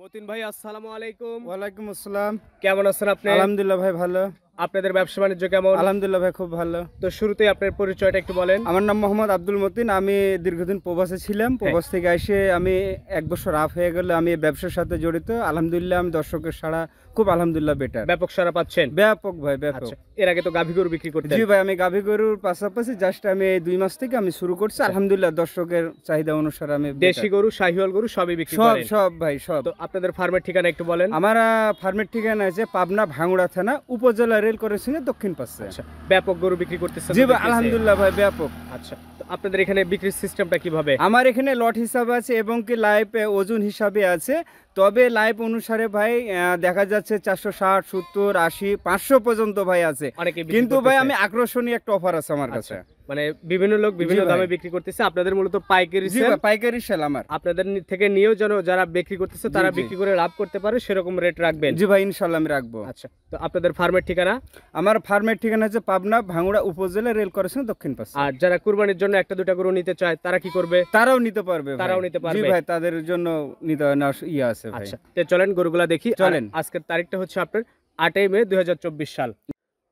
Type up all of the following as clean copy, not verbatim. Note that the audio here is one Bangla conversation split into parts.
মতিন ভাই আসসালামু আলাইকুম। ওয়ালাইকুম আসসালাম। কেমন আছেন আপনি? আলহামদুলিল্লাহ ভাই ভালো। আপনাদের ব্যবসা বাণিজ্য কেমন? আলহামদুলিল্লাহ ভাই খুব ভালো। তো শুরুতেই আপনার পরিচয়টা একটু বলেন। আমার নাম মোহাম্মদ আব্দুল মতিন। আমি দীর্ঘদিন প্রবাসে ছিলাম। প্রবাস থেকে এসে আমি ১ বছর আপ হয়ে গেল আমি এই ব্যবসার সাথে জড়িত। আলহামদুলিল্লাহ আমি দর্শকের সাড়া খুব আলহামদুলিল্লাহ বেটার। ব্যাপক সাড়া পাচ্ছেন? ব্যাপক ভাই ব্যাপক। আচ্ছা, এর আগে তো গাভী গরু বিক্রি করতেন? জি ভাই, আমি গাভী গরুর পাশাপাশি জাস্ট আমি এই ২ মাস থেকে আমি শুরু করছি। আলহামদুলিল্লাহ দর্শকের চাহিদা অনুসারে আমি দেশি গরু, শাহিওয়াল গরু সবই বিক্রি সব করেন? সব ভাই সব। তো আপনাদের ফার্মের ঠিকানা একটু বলেন। আমার ফার্মের ঠিকানা আছে পাবনা ভাঙ্গুড়া থানা, উপজেলা রেল ক্রসিংয়ের দক্ষিণ পাশে। আচ্ছা, ব্যাপক গরু বিক্রি করতেছেন? জি ভাই আলহামদুলিল্লাহ ভাই ব্যাপক। আচ্ছা, তো আপনাদের এখানে বিক্রির সিস্টেমটা কিভাবে? আমার এখানে লট হিসাবে আছে এবং কি লাইভ ওজন হিসাবে আছে। তবে লাইভ অনুসারে ভাই দেখা যাচ্ছে 460, 70, 80, 500 পর্যন্ত ভাই আছে। কিন্তু ভাই আমি আকর্ষণীয় একটা অফার আছে আমার কাছে। মানে বিভিন্ন লোক বিভিন্ন দামে বিক্রি করতেছে, আপনাদের মূলত পাইকারি সেল? পাইকারি সেল আমার। আপনাদের থেকে নিয়েও যেন যারা বিক্রি করতেছে তারা বিক্রি করে লাভ করতে পারে সেরকম রেট রাখবেন? জি ভাই ইনশাআল্লাহ আমি রাখবো। আচ্ছা, তো আপনাদের ফার্মের ঠিকানা? আমার ফার্মের ঠিকানা হচ্ছে পাবনা ভাঙ্গুড়া উপজেলা রেল ক্রসিং দক্ষিণ পাশে। আর যারা কুরবানির জন্য একটা দুটা গরু নিতে চায় তারা কি করবে? তারাও নিতে পারবে। তারাও নিতে পারবে? জি ভাই তাদের জন্য নিতে ইয়ে আছে ভাই। আচ্ছা, তো চলেন গরুগুলা দেখি। চলেন। আজকের তারিখটা হচ্ছে আপনার 8 মে 2024 সাল।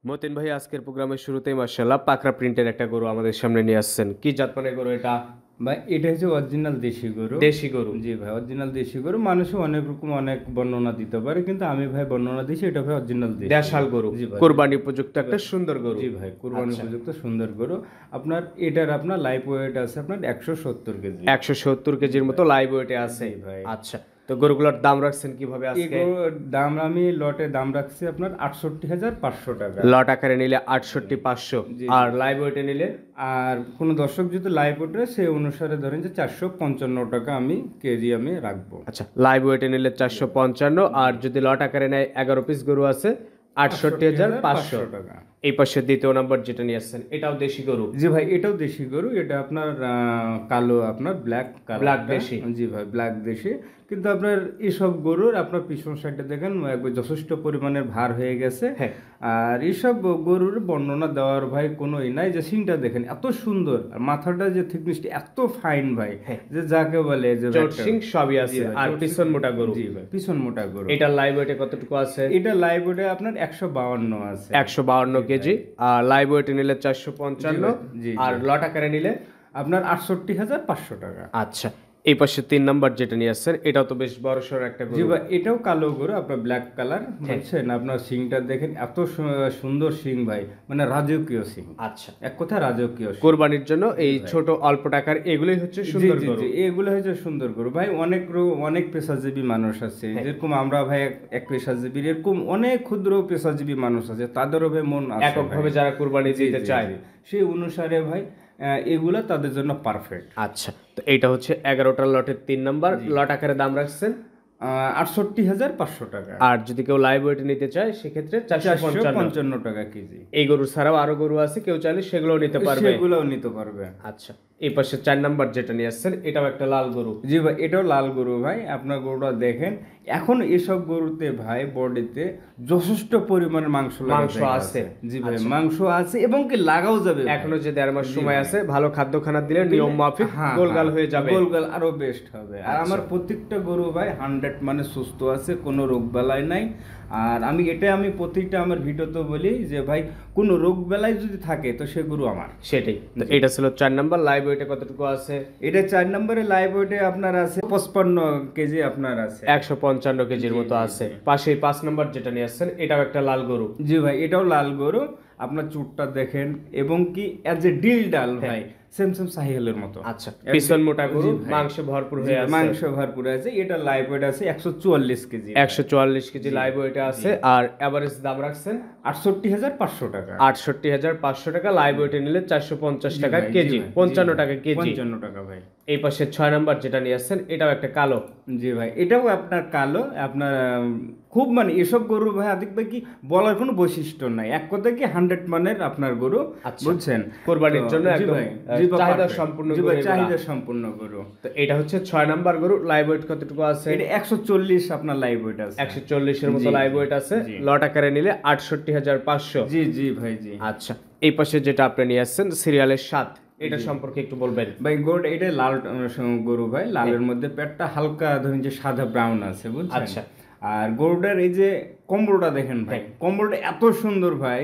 মতিন ভাই আজকের প্রোগ্রামের শুরুতেই মাশাআল্লাহ পাকড়া প্রিন্টের একটা গরু আমাদের সামনে নিয়ে আসছেন। কি জাতমানের গরু এটা? ভাই এটা হচ্ছে অরিজিনাল দেশি গরু। দেশি গরু? জি ভাই অরিজিনাল দেশি গরু। মানুষও অনেক রকম অনেক বর্ণনা দিতে পারে, কিন্তু আমি ভাই বর্ণনা দিছি এটা ভাই অরিজিনাল দেশাল গরু, কুরবানি উপযুক্ত একটা সুন্দর গরু। জি ভাই কুরবানি উপযুক্ত সুন্দর গরু। আপনার এটার আপনার লাইভ ওয়েট আছে আপনার 170 কেজি। 170 কেজির মতো লাইভ ওয়েটে আছে ভাই। আচ্ছা, তো গরুগুলোর দাম রাখছেন কিভাবে আজকে? এগুলোর দাম আমি লটে দাম রাখছি আপনার 68,500 টাকা। লট আকারে নিলে 68,500, আর লাইভ ওয়েটে নিলে? আর কোন দর্শক যদি লাইভ ওয়েটে সেই অনুসারে ধরেন যে 455 টাকা আমি কেজি আমি রাখবো। আচ্ছা, লাইভ ওয়েটে নিলে 455, আর যদি লট আকারে নেয় 11 পিস গরু আছে 68,500 টাকা। এই পাশে দ্বিতীয় নাম্বার যেটা নিয়ে আসছেন এটাও দেশি গরু? জি ভাই এটাও দেশি গরু। এটা আপনার কালো আপনার ব্ল্যাক দেশি? জি ভাই ব্ল্যাক দেশি। কিন্তু আপনার এইসব গরুর আপনার পিছন সাইডে দেখেন একবার যথেষ্ট পরিমাণের ভার হয়ে গেছে। আর এইসব গরুর বর্ণনা দেওয়ার ভাই কোনোই নাই। যে সিংটা দেখেন এত সুন্দর, আর মাথাটা যে থিকনেসটা এত ফাইন ভাই, যে যাকে বলে যে সিং সবই আছে। আর পিছন মোটা গরু? জি ভাই পিছন মোটা গরু। এটা লাইভ ওয়েটে কতটুকু আছে? এটা লাইভ ওয়েটে আপনার 152 আছে। 152 কেজি। আর লাইভ ওয়েটে নিলে 455, আর লট আকারে নিলে আপনার 68,500 টাকা। আচ্ছা, এই পাশে 3 নাম্বার যেটা নিয়ে আসছেন এটাও তো বেশ বড়সড় একটা গরু। জি ভাই এটাও কালো গরু আপনার ব্ল্যাক কালার। বুঝছেন আপনার সিংটা দেখেন এত সুন্দর সিং ভাই, মানে রাজকীয় সিং। আচ্ছা, এক কথা রাজকীয় সিং। কুরবানির জন্য এই ছোট অল্প টাকার এগুলোই হচ্ছে সুন্দর গরু। এগুলো হচ্ছে সুন্দর গরু ভাই। অনেক পেশাজীবী মানুষ আছে, যেরকম আমরা ভাই এক পেশাজীবীর, এরকম অনেক ক্ষুদ্র পেশাজীবী মানুষ আছে, তাদেরও ভাই মন আছে এককভাবে যারা কুরবানি দিতে চায় সেই অনুসারে ভাই এগুলা তাদের জন্য পারফেক্ট। আচ্ছা, তো এইটা হচ্ছে 11টা লটের 3 নাম্বার। লট আকারে দাম রাখছেন 68,500 টাকা। আর যদি কেউ লাইভ ওয়েট নিতে চায় সেক্ষেত্রে 455 টাকা কেজি। এই গরু ছাড়াও আরো গরু আছে, কেউ চাইলে সেগুলোও নিতে পারবে। আচ্ছা, এই পাশে 4 নাম্বার যেটা নিয়ে আসছেন এটাও একটা লাল গরু? জি ভাই এটাও লাল গরু ভাই। আপনার গরুটা দেখেন এখন এসব গরুতে ভাই বডিতে যথেষ্ট পরিমাণে মাংস আছে। জি ভাই মাংস আছে এবং কি লাগাও যাবে। এখনো যে 1.5 মাস সময় আছে, ভালো খাদ্য খানা দিলে নিয়ম মাফিক গোলগাল হয়ে যাবে, গোলগাল আরো বেস্ট হবে। আর আমার প্রত্যেকটা গরু ভাই 100 মানে সুস্থ আছে, কোনো রোগ বেলায় নাই। আর আমি প্রত্যেকটা আমার ভিডিওতে বলি যে ভাই কোনো রোগ বেলায় যদি থাকে তো সে গরু আমার। সেটাই তো। এটা ছিল 4 নাম্বার। লাইভ ওয়েটে কতটুকু আছে? এটা 4 নম্বরে লাইভ ওয়েটে আপনার আছে 55 কেজি আপনার আছে। 155 কেজির মতো আছে। পাশেই 5 নাম্বার যেটা নিয়ে আসছেন এটাও একটা লাল গরু? জি ভাই এটাও লাল গরু। আপনার চুটটা দেখেন এবং কি এজ এ ডিল ডাল ভাই সেম সাহিওয়ালের মতো। আচ্ছা, পিছন মোটা গরু, মাংস ভরপুর হয়ে আছে। মাংস ভরপুর আছে। এটা লাইভ ওয়েট আছে 144 কেজি। 144 কেজি লাইভ ওয়েটে আছে। আর এভারেজ দাম রাখছেন 68,500 টাকা। 68,500 টাকা। লাইভ ওয়েটে নিলে 450 টাকা কেজি, 55 টাকা কেজি। 55 টাকা ভাই। এই পাশে 6 নাম্বার যেটা নিয়ে আসছেন এটাও একটা কালো? জি ভাই এটাও আপনার কালো। আপনার খুব মানে এসব গরু ভাই আদিক ভাই কি বলার কোনো বৈশিষ্ট্য নাই, এক কথা কি 100 মানের আপনার গরু। বুঝছেন কুরবানির জন্য একদম চাহিদা সম্পূর্ণ গরু। তো এটা হচ্ছে 6 নাম্বার গরু। লাইভ ওয়েট কতটুকু আছে? এটা 140 আপনার লাইভ ওয়েট আছে। 140 এর মতো লাইভ ওয়েট আছে। লট আকারে নিলে 68,500। জি জি ভাই জি। আচ্ছা, এই পাশে যেটা আপনি নিয়ে আসছেন সিরিয়ালের 7, এটা সম্পর্কে একটু বলবেন ভাই গরু এটা লাল গরু ভাই, লালের মধ্যে পেটটা হালকা ধরেন যে সাদা ব্রাউন আছে বুঝছেন। আচ্ছা। আর গরুটার এই যে কম্বলটা দেখেন ভাই, কম্বলটা এত সুন্দর ভাই,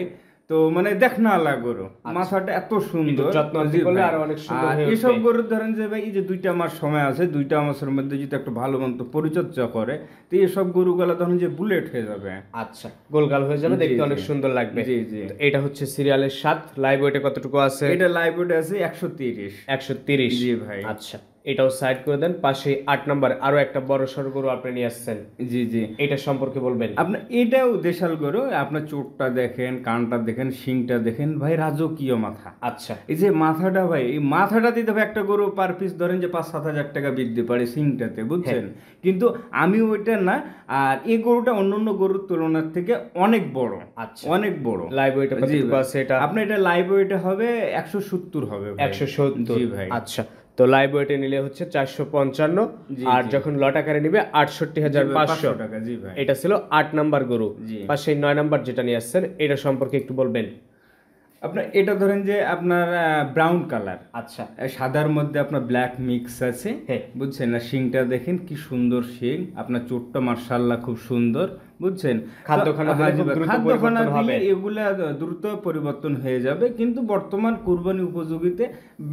তো মানে দেখ না আলা গরু, মাথাটা এত সুন্দর, যত্ন করলে আরো অনেক সুন্দর হয়ে এসব গরু ধরেন যে ভাই এই যে 2টা মাস সময় আছে, 2টা মাসের মধ্যে যদি একটু ভালো মতো পরিচর্যা করে তো এইসব গরুগুলো ধরেন যে বুলেট হয়ে যাবে। আচ্ছা, গোলগাল হয়ে যাবে, দেখতে অনেক সুন্দর লাগবে। জি জি। এটা হচ্ছে সিরিয়ালের 7, লাইভ ওয়েটে কতটুকু আছে? এটা লাইভ ওয়েট আছে 130। 130। জি ভাই। আচ্ছা, এটাও সাইড করে দেন। পাশে 8 নাম্বার আরো একটা বড় সড় গরু আপনি নিয়ে আসছেন। জি জি। এটা সম্পর্কে বলবেন। আপনার এটাও দেশাল গরু, আপনার চোটটা দেখেন, কানটা দেখেন, শিংটা দেখেন ভাই, রাজকীয় মাথা। আচ্ছা, এই যে মাথাটা ভাই, এই মাথাটা দিতে হবে একটা গরু পার পিস ধরেন যে 5-7 হাজার টাকা বৃদ্ধি পারে শিংটাতে বুঝছেন। কিন্তু আমি ওইটা না, আর এই গরুটা অন্যান্য গরুর তুলনার থেকে অনেক বড়। আচ্ছা, অনেক বড়। লাইভ ওয়েটে কতটুকু আছে এটা? আপনার এটা লাইভ ওয়েটে হবে 170 হবে ভাই। 170। জি ভাই। আচ্ছা, তো লাইভ ওয়েটে নিলে হচ্ছে 455, আর যখন লট আকারে নিবে 68,500 টাকা। জি ভাই। এটা ছিল 8 নাম্বার গরু। পাশে 9 নাম্বার যেটা নিয়ে আসছেন এটা সম্পর্কে একটু বলবেন। আপনার এটা ধরেন যে আপনার ব্রাউন কালার, আচ্ছা, সাদার মধ্যে আপনার ব্ল্যাক মিক্স আছে, বুঝছেন না। শিংটা দেখেন কি সুন্দর শিং, আপনার চোটটা মার্শাল্লাহ খুব সুন্দর বুঝছেন। খাদ্যখানা দিলে এগুলা দ্রুত পরিবর্তন হয়ে যাবে, কিন্তু বর্তমান কুরবানি উপযোগীতে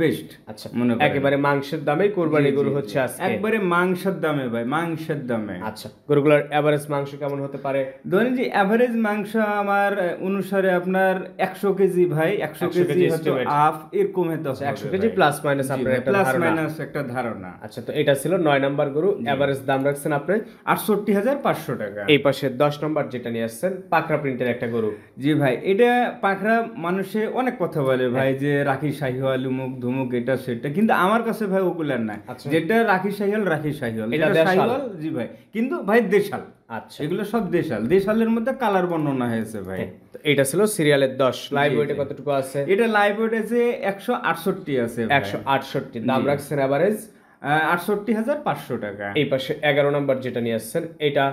বেস্ট। আচ্ছা, একেবারে মাংসের দামে কুরবানি গরু হচ্ছে আজকে, একবারে মাংসের দামে ভাই, মাংসের দামে। আচ্ছা, গরুগুলোর এভারেজ মাংস কেমন হতে পারে? ধরেন যে এভারেজ মাংস আমার অনুসারে আপনার 100 কেজি ভাই, 100 কেজি হয়তো আফ এরকম হতে হবে, 100 কেজি প্লাস মাইনাস আপনার একটা ধারণা। প্লাস মাইনাস একটা ধারণা। আচ্ছা, তো এটা ছিল 9 নাম্বার গরু, এভারেজ দাম রাখছেন আপনি 68,500 টাকা। এই পাশে 10 নম্বর যেটা নিয়ে আসছেন পাকড়া প্রিন্টের একটা গরু। জি ভাই, এটা পাকড়া মানুষে অনেক কথা বলে ভাই, যে রাখি শাহিওয়াল উমুক ধুমুক এটা সেটা, কিন্তু আমার কাছে ভাই ওগুলার না। যেটা রাখি শাহিওয়াল, রাখি শাহিওয়াল, এটা শাহিওয়াল। জি ভাই, কিন্তু ভাই দেশাল। আচ্ছা, এগুলো সব দেশাল, দেশালের মধ্যে কালার বর্ণনা হয়েছে ভাই। এটা ছিল সিরিয়ালের 10। লাইভ ওয়েটে কতটুকু আছে? এটা লাইভ ওয়েট আছে 168 আছে। 168 দাম রাখছেন এভারেজ 68,500 টাকা। এই পাশে 11 নাম্বার যেটা নিয়ে আসছেন এটা,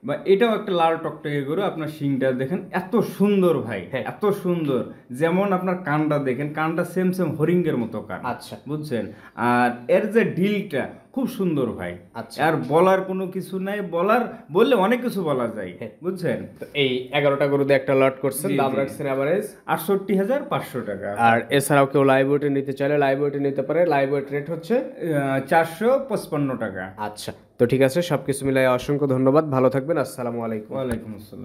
বা এটাও একটা লাল টকটকে গরু, আপনার শিংটা দেখেন এত সুন্দর ভাই, এত সুন্দর। যেমন আপনার কানটা দেখেন, কানটা সেম সেম হরিঙ্গের মতো কান। আচ্ছা, বুঝছেন। আর এর যে ডিলটা খুব সুন্দর ভাই। আচ্ছা, আর বলার কোনো কিছু নাই, বললে অনেক কিছু বলা যায় বুঝছেন। এই 11টা গরুতে একটা লট করছেন, দাম রাখছেন এভারেজ 68,500 টাকা। আর এছাড়াও কেউ লাইভ ওয়েটে নিতে চাইলে লাইভ ওয়েটে নিতে পারে। লাইভ ওয়েট রেট হচ্ছে 455 টাকা। আচ্ছা, তো ঠিক আছে, সবকিছু মিলাই অসংখ্য ধন্যবাদ, ভালো থাকবেন, আসসালামু আলাইকুম। ওয়ালাইকুম আসসালাম।